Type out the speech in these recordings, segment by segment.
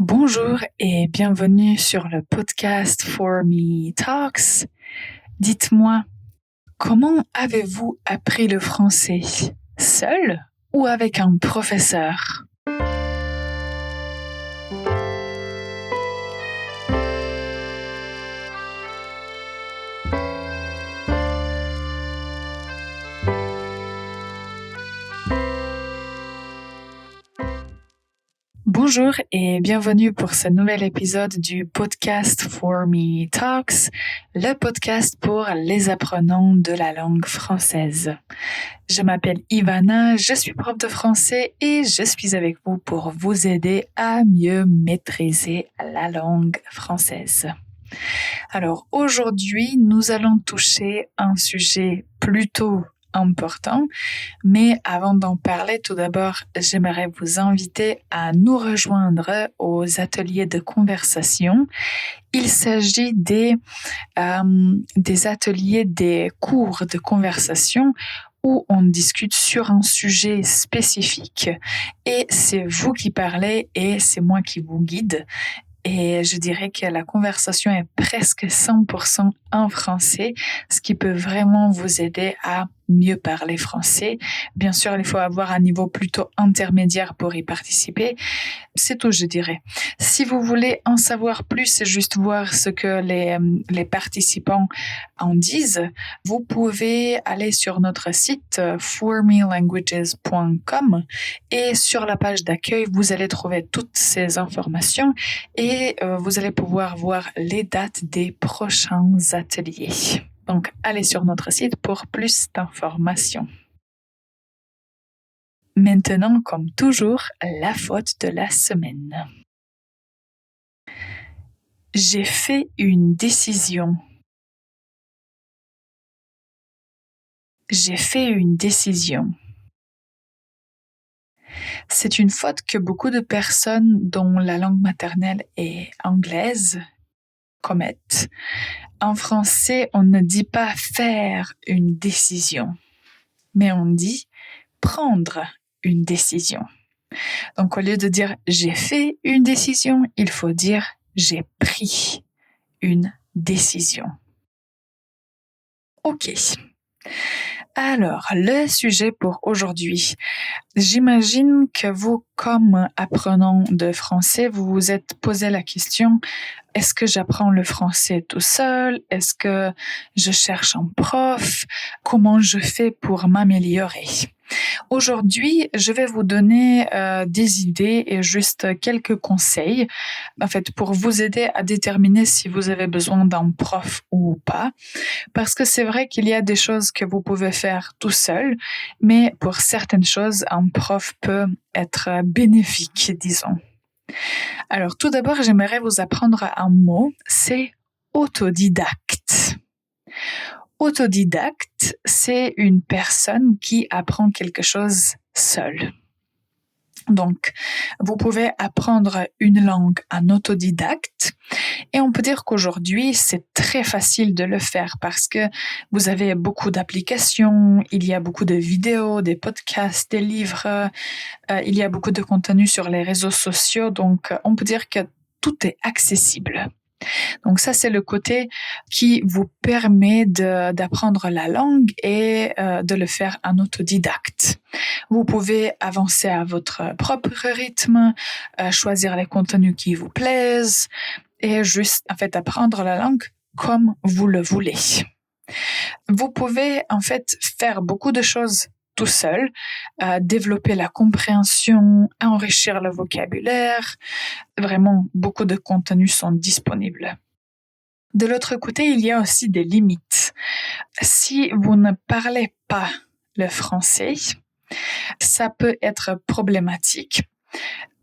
Bonjour et bienvenue sur le podcast For Me Talks. Dites-moi, comment avez-vous appris le français? Seul ou avec un professeur? Bonjour et bienvenue pour ce nouvel épisode du podcast For Me Talks, le podcast pour les apprenants de la langue française. Je m'appelle Ivana, je suis prof de français et je suis avec vous pour vous aider à mieux maîtriser la langue française. Alors aujourd'hui, nous allons toucher un sujet plutôt important, mais avant d'en parler, tout d'abord, j'aimerais vous inviter à nous rejoindre aux ateliers de conversation. Il s'agit des ateliers, des cours de conversation où on discute sur un sujet spécifique et c'est vous qui parlez et c'est moi qui vous guide. Et je dirais que la conversation est presque 100% en français, ce qui peut vraiment vous aider à mieux parler français. Bien sûr, il faut avoir un niveau plutôt intermédiaire pour y participer. C'est tout, je dirais. Si vous voulez en savoir plus et juste voir ce que les participants en disent, vous pouvez aller sur notre site formelanguages.com et sur la page d'accueil, vous allez trouver toutes ces informations et vous allez pouvoir voir les dates des prochains ateliers. Donc, allez sur notre site pour plus d'informations. Maintenant, comme toujours, la faute de la semaine. J'ai fait une décision. J'ai fait une décision. C'est une faute que beaucoup de personnes dont la langue maternelle est anglaise commettent. En français, on ne dit pas faire une décision, mais on dit prendre une décision. Donc, au lieu de dire j'ai fait une décision, il faut dire j'ai pris une décision. Ok. Alors, le sujet pour aujourd'hui. J'imagine que vous, comme apprenant de français, vous vous êtes posé la question, est-ce que j'apprends le français tout seul? Est-ce que je cherche un prof? Comment je fais pour m'améliorer? Aujourd'hui, je vais vous donner des idées et juste quelques conseils, en fait, pour vous aider à déterminer si vous avez besoin d'un prof ou pas. Parce que c'est vrai qu'il y a des choses que vous pouvez faire tout seul, mais pour certaines choses, un prof peut être bénéfique, disons. Alors, tout d'abord, j'aimerais vous apprendre un mot, c'est autodidacte. Autodidacte, c'est une personne qui apprend quelque chose seule. Donc, vous pouvez apprendre une langue en autodidacte et on peut dire qu'aujourd'hui, c'est très facile de le faire parce que vous avez beaucoup d'applications, il y a beaucoup de vidéos, des podcasts, des livres, il y a beaucoup de contenu sur les réseaux sociaux, donc on peut dire que tout est accessible. Donc ça, c'est le côté qui vous permet d'apprendre la langue et de le faire en autodidacte. Vous pouvez avancer à votre propre rythme, choisir les contenus qui vous plaisent et juste en fait apprendre la langue comme vous le voulez. Vous pouvez en fait faire beaucoup de choses tout seul, développer la compréhension, enrichir le vocabulaire. Vraiment, beaucoup de contenus sont disponibles. De l'autre côté, il y a aussi des limites. Si vous ne parlez pas le français, ça peut être problématique.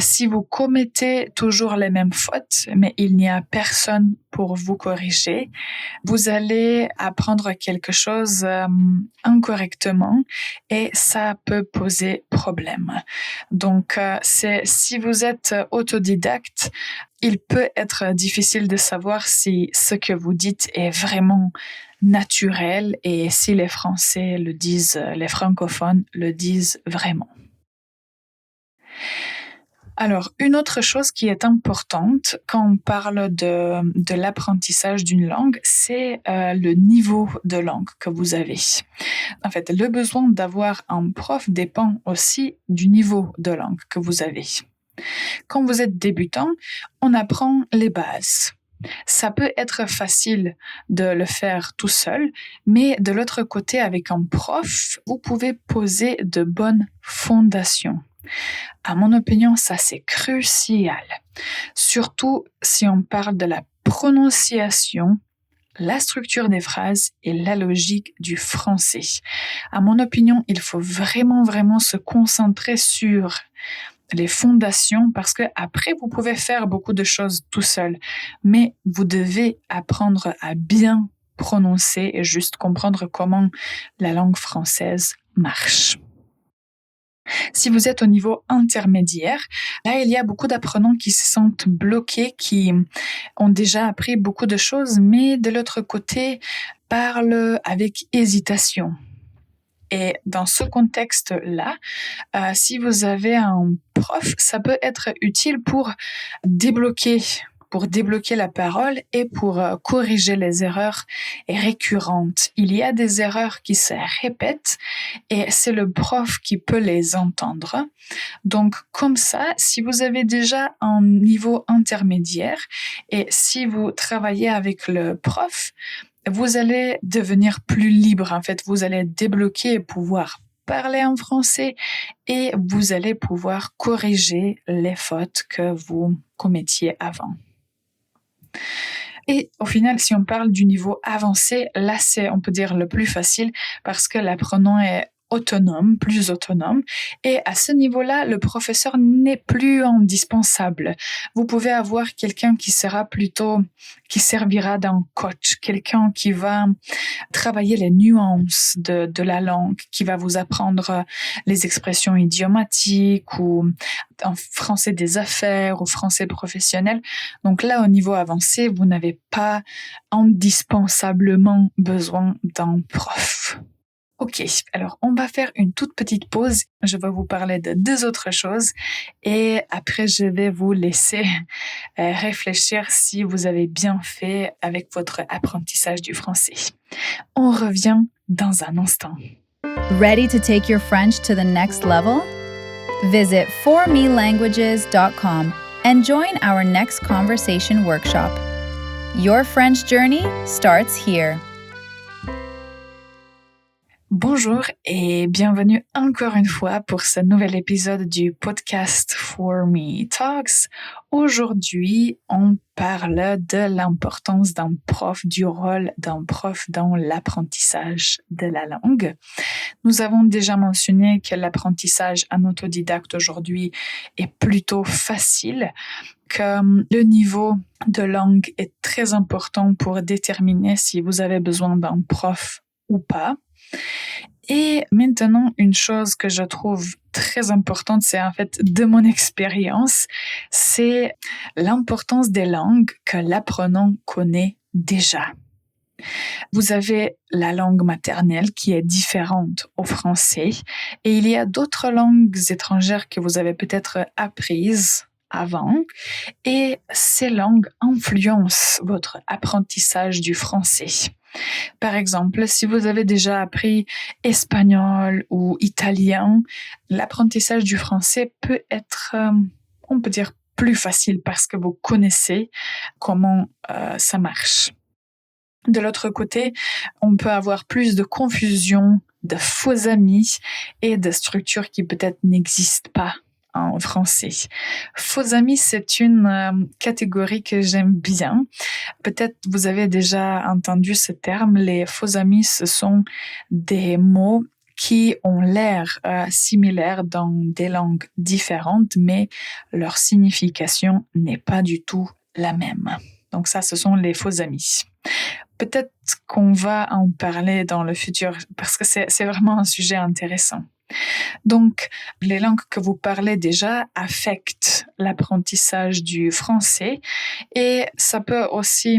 Si vous commettez toujours les mêmes fautes, mais il n'y a personne pour vous corriger, vous allez apprendre quelque chose incorrectement et ça peut poser problème. Donc, si vous êtes autodidacte, il peut être difficile de savoir si ce que vous dites est vraiment naturel et si les Français le disent, les francophones le disent vraiment. Alors, une autre chose qui est importante quand on parle de l'apprentissage d'une langue, c'est le niveau de langue que vous avez. En fait, le besoin d'avoir un prof dépend aussi du niveau de langue que vous avez. Quand vous êtes débutant, on apprend les bases. Ça peut être facile de le faire tout seul, mais de l'autre côté, avec un prof, vous pouvez poser de bonnes fondations. À mon opinion, ça c'est crucial. Surtout si on parle de la prononciation, la structure des phrases et la logique du français. À mon opinion, il faut vraiment se concentrer sur les fondations parce que après vous pouvez faire beaucoup de choses tout seul, mais vous devez apprendre à bien prononcer et juste comprendre comment la langue française marche. Si vous êtes au niveau intermédiaire, là, il y a beaucoup d'apprenants qui se sentent bloqués, qui ont déjà appris beaucoup de choses, mais de l'autre côté, parlent avec hésitation. Et dans ce contexte-là, si vous avez un prof, ça peut être utile pour débloquer la parole et pour corriger les erreurs récurrentes. Il y a des erreurs qui se répètent et c'est le prof qui peut les entendre. Donc comme ça, si vous avez déjà un niveau intermédiaire et si vous travaillez avec le prof, vous allez devenir plus libre. En fait, vous allez débloquer et pouvoir parler en français et vous allez pouvoir corriger les fautes que vous commettiez avant. Et au final, si on parle du niveau avancé, là, c'est, on peut dire, le plus facile parce que l'apprenant est plus autonome. Et à ce niveau-là, le professeur n'est plus indispensable. Vous pouvez avoir quelqu'un qui servira d'un coach, quelqu'un qui va travailler les nuances de la langue, qui va vous apprendre les expressions idiomatiques ou en français des affaires ou français professionnel. Donc là, au niveau avancé, vous n'avez pas indispensablement besoin d'un prof. Ok, alors on va faire une toute petite pause. Je vais vous parler de 2 autres choses et après je vais vous laisser réfléchir si vous avez bien fait avec votre apprentissage du français. On revient dans un instant. Ready to take your French to the next level? Visit formelanguages.com and join our next conversation workshop. Your French journey starts here. Bonjour et bienvenue encore une fois pour ce nouvel épisode du podcast For Me Talks. Aujourd'hui, on parle de l'importance d'un prof, du rôle d'un prof dans l'apprentissage de la langue. Nous avons déjà mentionné que l'apprentissage en autodidacte aujourd'hui est plutôt facile, que le niveau de langue est très important pour déterminer si vous avez besoin d'un prof ou pas. Et maintenant, une chose que je trouve très importante, c'est en fait de mon expérience, c'est l'importance des langues que l'apprenant connaît déjà. Vous avez la langue maternelle qui est différente au français et il y a d'autres langues étrangères que vous avez peut-être apprises avant et ces langues influencent votre apprentissage du français. Par exemple, si vous avez déjà appris espagnol ou italien, l'apprentissage du français peut être, on peut dire, plus facile parce que vous connaissez comment ça marche. De l'autre côté, on peut avoir plus de confusion, de faux amis et de structures qui peut-être n'existent pas en français. Faux amis, c'est une catégorie que j'aime bien. Peut-être vous avez déjà entendu ce terme. Les faux amis, ce sont des mots qui ont l'air similaires dans des langues différentes, mais leur signification n'est pas du tout la même. Donc ça, ce sont les faux amis. Peut-être qu'on va en parler dans le futur parce que c'est vraiment un sujet intéressant. Donc, les langues que vous parlez déjà affectent l'apprentissage du français et ça peut aussi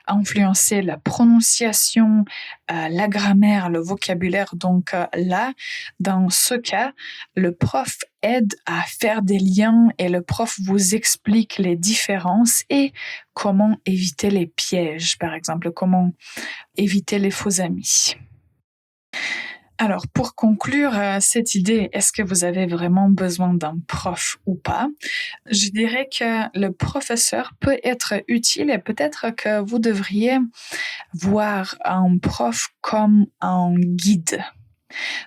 influencer la prononciation, la grammaire, le vocabulaire. Donc là, dans ce cas, le prof aide à faire des liens et le prof vous explique les différences et comment éviter les pièges, par exemple, comment éviter les faux amis. Alors, pour conclure cette idée, est-ce que vous avez vraiment besoin d'un prof ou pas? Je dirais que le professeur peut être utile et peut-être que vous devriez voir un prof comme un guide.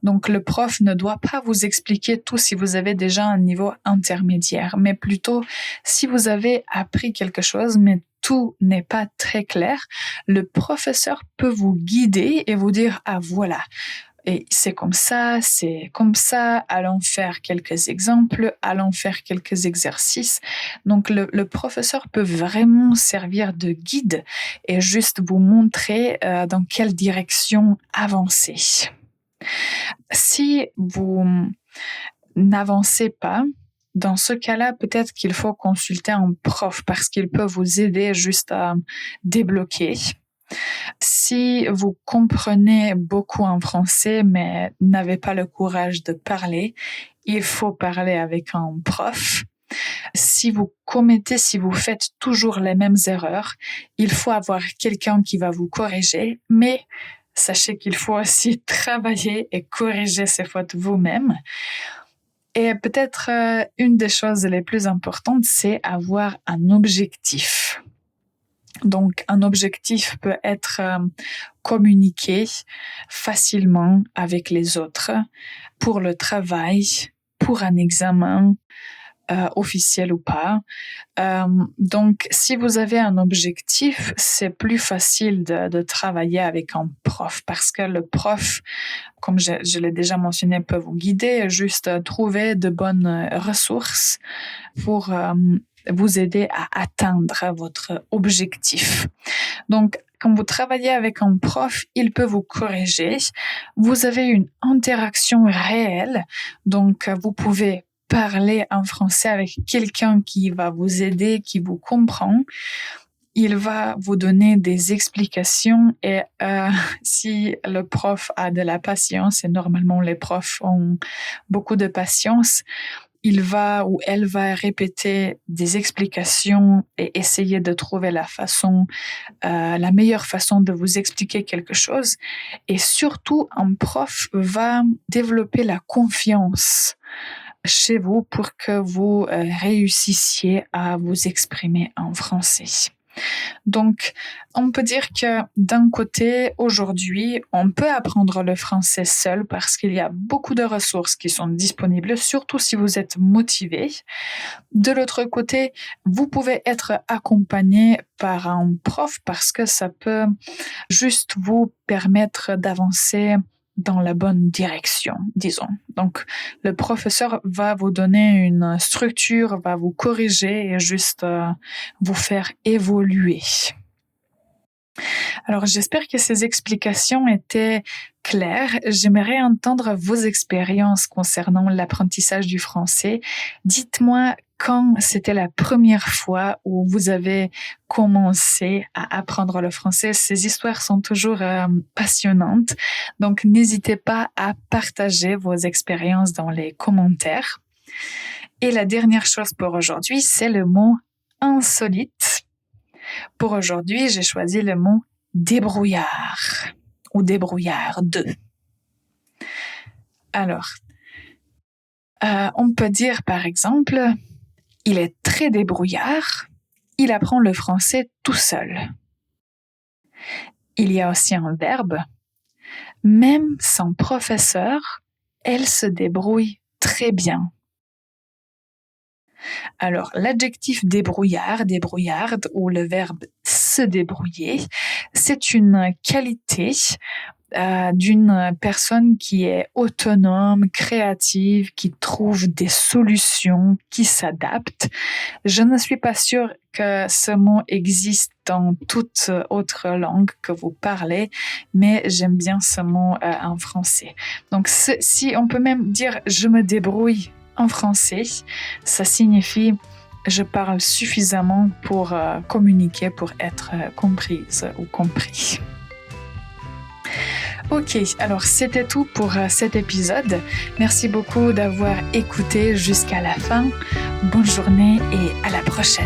Donc, le prof ne doit pas vous expliquer tout si vous avez déjà un niveau intermédiaire, mais plutôt si vous avez appris quelque chose, mais tout n'est pas très clair, le professeur peut vous guider et vous dire « Ah voilà ». Et c'est comme ça, allons faire quelques exemples, allons faire quelques exercices. Donc, le professeur peut vraiment servir de guide et juste vous montrer dans quelle direction avancer. Si vous n'avancez pas, dans ce cas-là, peut-être qu'il faut consulter un prof parce qu'il peut vous aider juste à débloquer. Si vous comprenez beaucoup en français mais n'avez pas le courage de parler, il faut parler avec un prof. Si vous faites toujours les mêmes erreurs, il faut avoir quelqu'un qui va vous corriger, mais sachez qu'il faut aussi travailler et corriger ses fautes vous-même. Et peut-être une des choses les plus importantes, c'est avoir un objectif. Donc, un objectif peut être communiqué facilement avec les autres pour le travail, pour un examen, officiel ou pas. Donc, si vous avez un objectif, c'est plus facile de travailler avec un prof parce que le prof, comme je l'ai déjà mentionné, peut vous guider, juste trouver de bonnes ressources pour vous aider à atteindre votre objectif. Donc, quand vous travaillez avec un prof, il peut vous corriger. Vous avez une interaction réelle, donc vous pouvez parler en français avec quelqu'un qui va vous aider, qui vous comprend. Il va vous donner des explications et si le prof a de la patience, et normalement les profs ont beaucoup de patience, il va ou elle va répéter des explications et essayer de trouver la meilleure façon de vous expliquer quelque chose. Et surtout, un prof va développer la confiance chez vous pour que vous réussissiez à vous exprimer en français. Donc, on peut dire que d'un côté, aujourd'hui, on peut apprendre le français seul parce qu'il y a beaucoup de ressources qui sont disponibles, surtout si vous êtes motivé. De l'autre côté, vous pouvez être accompagné par un prof parce que ça peut juste vous permettre d'avancer dans la bonne direction, disons. Donc, le professeur va vous donner une structure, va vous corriger et juste vous faire évoluer. Alors, j'espère que ces explications étaient claires. J'aimerais entendre vos expériences concernant l'apprentissage du français. Dites-moi quand c'était la première fois où vous avez commencé à apprendre le français. Ces histoires sont toujours passionnantes. Donc, n'hésitez pas à partager vos expériences dans les commentaires. Et la dernière chose pour aujourd'hui, c'est le mot insolite. Pour aujourd'hui, j'ai choisi le mot débrouillard ou débrouillarde. Alors, on peut dire par exemple, il est très débrouillard, il apprend le français tout seul. Il y a aussi un verbe, même sans professeur, elle se débrouille très bien. Alors, l'adjectif débrouillard, débrouillarde ou le verbe se débrouiller, c'est une qualité d'une personne qui est autonome, créative, qui trouve des solutions, qui s'adapte. Je ne suis pas sûre que ce mot existe dans toute autre langue que vous parlez, mais j'aime bien ce mot en français. Donc, si on peut même dire « je me débrouille » en français, ça signifie « je parle suffisamment pour communiquer, pour être comprise ou compris ». Ok, alors c'était tout pour cet épisode. Merci beaucoup d'avoir écouté jusqu'à la fin. Bonne journée et à la prochaine.